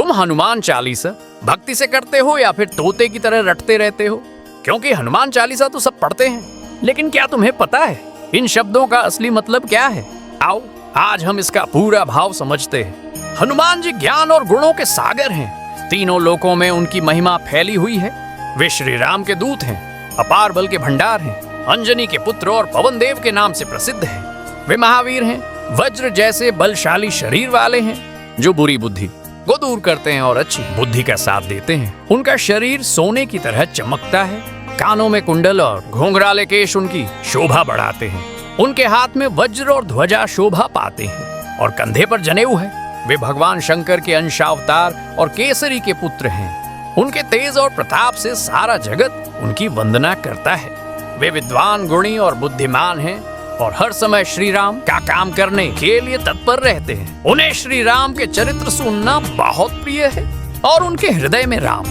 तुम हनुमान चालीसा भक्ति से करते हो या फिर तोते की तरह रटते रहते हो? क्योंकि हनुमान चालीसा तो सब पढ़ते हैं, लेकिन क्या तुम्हें पता है इन शब्दों का असली मतलब क्या है? आओ आज हम इसका पूरा भाव समझते हैं। हनुमान जी ज्ञान और गुणों के सागर हैं। तीनों लोकों में उनकी महिमा फैली हुई है। वे श्री राम के दूत हैं, अपार बल के भंडार हैं, अंजनी के पुत्र और पवन देव के नाम से प्रसिद्ध हैं। वे महावीर हैं, वज्र जैसे बलशाली शरीर वाले हैं जो बुरी बुद्धि को दूर करते हैं और अच्छी बुद्धि का साथ देते हैं। उनका शरीर सोने की तरह चमकता है। कानों में कुंडल और घुंघराले केश उनकी शोभा बढ़ाते हैं। उनके हाथ में वज्र और ध्वजा शोभा पाते हैं और कंधे पर जनेऊ है। वे भगवान शंकर के अंशावतार और केसरी के पुत्र हैं। उनके तेज और प्रताप से सारा जगत उनकी वंदना करता है। वे विद्वान, गुणी और बुद्धिमान हैं और हर समय श्री राम का काम करने के लिए तत्पर रहते हैं। उन्हें श्री राम के चरित्र सुनना बहुत प्रिय है और उनके हृदय में राम,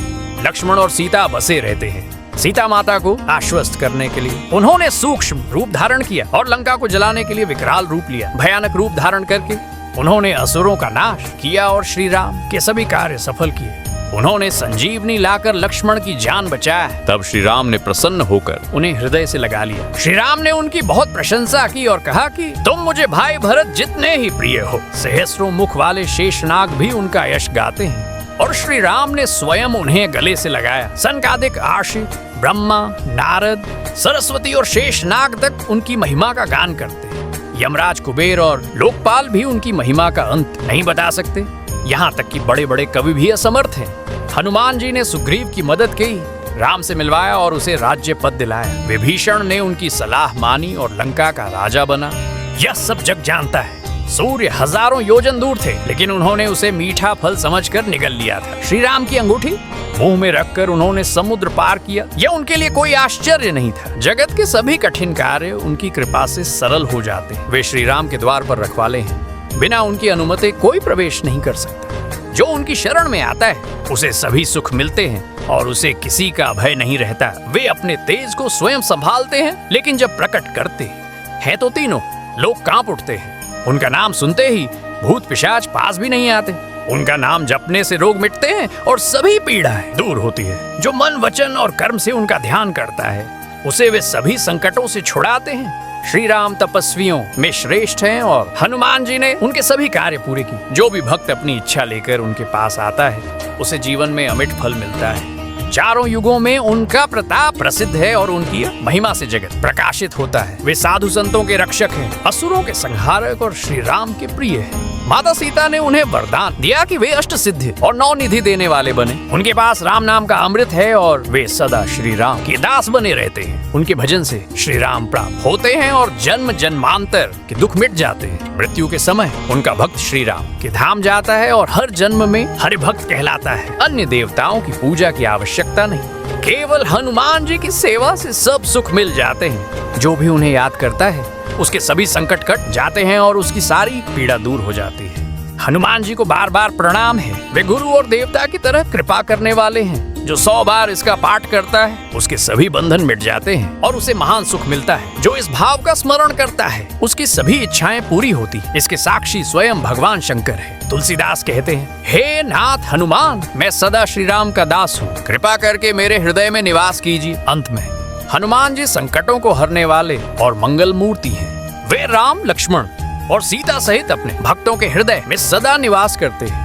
लक्ष्मण और सीता बसे रहते हैं। सीता माता को आश्वस्त करने के लिए उन्होंने सूक्ष्म रूप धारण किया और लंका को जलाने के लिए विकराल रूप लिया। भयानक रूप धारण करके उन्होंने असुरों का नाश किया और श्री राम के सभी कार्य सफल किए। उन्होंने संजीवनी लाकर लक्ष्मण की जान बचाया। तब श्री राम ने प्रसन्न होकर उन्हें हृदय से लगा लिया। श्री राम ने उनकी बहुत प्रशंसा की और कहा कि तुम मुझे भाई भरत जितने ही प्रिय हो। सहस्रों मुख वाले शेषनाग भी उनका यश गाते हैं और श्री राम ने स्वयं उन्हें गले से लगाया। सनकादिक, आर्षि, ब्रह्मा, नारद, सरस्वती और शेषनाग तक उनकी महिमा का गान करते हैं। यमराज, कुबेर और लोकपाल भी उनकी महिमा का अंत नहीं बता सकते। यहाँ तक कि बड़े बड़े कवि भी असमर्थ हैं। हनुमान जी ने सुग्रीव की मदद की, राम से मिलवाया और उसे राज्य पद दिलाया। विभीषण ने उनकी सलाह मानी और लंका का राजा बना। यह सब जग जानता है। सूर्य हजारों योजन दूर थे, लेकिन उन्होंने उसे मीठा फल समझकर निगल लिया था। श्री राम की अंगूठी मुंह में रखकर उन्होंने समुद्र पार किया। यह उनके लिए कोई आश्चर्य नहीं था। जगत के सभी कठिन कार्य उनकी कृपा से सरल हो जाते हैं। वे श्री राम के द्वार पर रखवाले हैं। बिना उनकी अनुमति कोई प्रवेश नहीं कर सकता। जो उनकी शरण में आता है उसे सभी सुख मिलते हैं और उसे किसी का भय नहीं रहता। वे अपने तेज को स्वयं संभालते हैं, लेकिन जब प्रकट करते हैं तो तीनों लोग कांप उठते हैं। उनका नाम सुनते ही भूत पिशाच पास भी नहीं आते। उनका नाम जपने से रोग मिटते हैं और सभी पीड़ाएं दूर होती है। जो मन, वचन और कर्म से उनका ध्यान करता है उसे वे सभी संकटों से छुड़ाते हैं। श्री राम तपस्वियों में श्रेष्ठ हैं और हनुमान जी ने उनके सभी कार्य पूरे किए। जो भी भक्त अपनी इच्छा लेकर उनके पास आता है उसे जीवन में अमिट फल मिलता है। चारों युगों में उनका प्रताप प्रसिद्ध है और उनकी महिमा से जगत प्रकाशित होता है। वे साधु संतों के रक्षक हैं, असुरों के संहारक और श्री राम के प्रिय हैं। माता सीता ने उन्हें वरदान दिया कि वे अष्ट सिद्धि और 9 निधि देने वाले बने। उनके पास राम नाम का अमृत है और वे सदा श्री राम के दास बने रहते हैं। उनके भजन से श्री राम प्राप्त होते हैं और जन्म जन्मांतर के दुख मिट जाते हैं। मृत्यु के समय उनका भक्त श्री राम के धाम जाता है और हर जन्म में हरि भक्त कहलाता है। अन्य देवताओं की पूजा की आवश्यकता नहीं। केवल हनुमान जी की सेवा से सब सुख मिल जाते हैं। जो भी उन्हें याद करता है उसके सभी संकट कट जाते हैं और उसकी सारी पीड़ा दूर हो जाती है। हनुमान जी को बार बार प्रणाम है। वे गुरु और देवता की तरह कृपा करने वाले हैं। जो 100 बार इसका पाठ करता है उसके सभी बंधन मिट जाते हैं और उसे महान सुख मिलता है। जो इस भाव का स्मरण करता है उसकी सभी इच्छाएं पूरी होती। इसके साक्षी स्वयं भगवान शंकर है। तुलसीदास कहते हैं, हे नाथ हनुमान, मैं सदा श्री राम का दास हूँ। कृपा करके मेरे हृदय में निवास कीजिए। अंत में हनुमान जी संकटों को हरने वाले और मंगल मूर्ति हैं। वे राम, लक्ष्मण और सीता सहित अपने भक्तों के हृदय में सदा निवास करते हैं।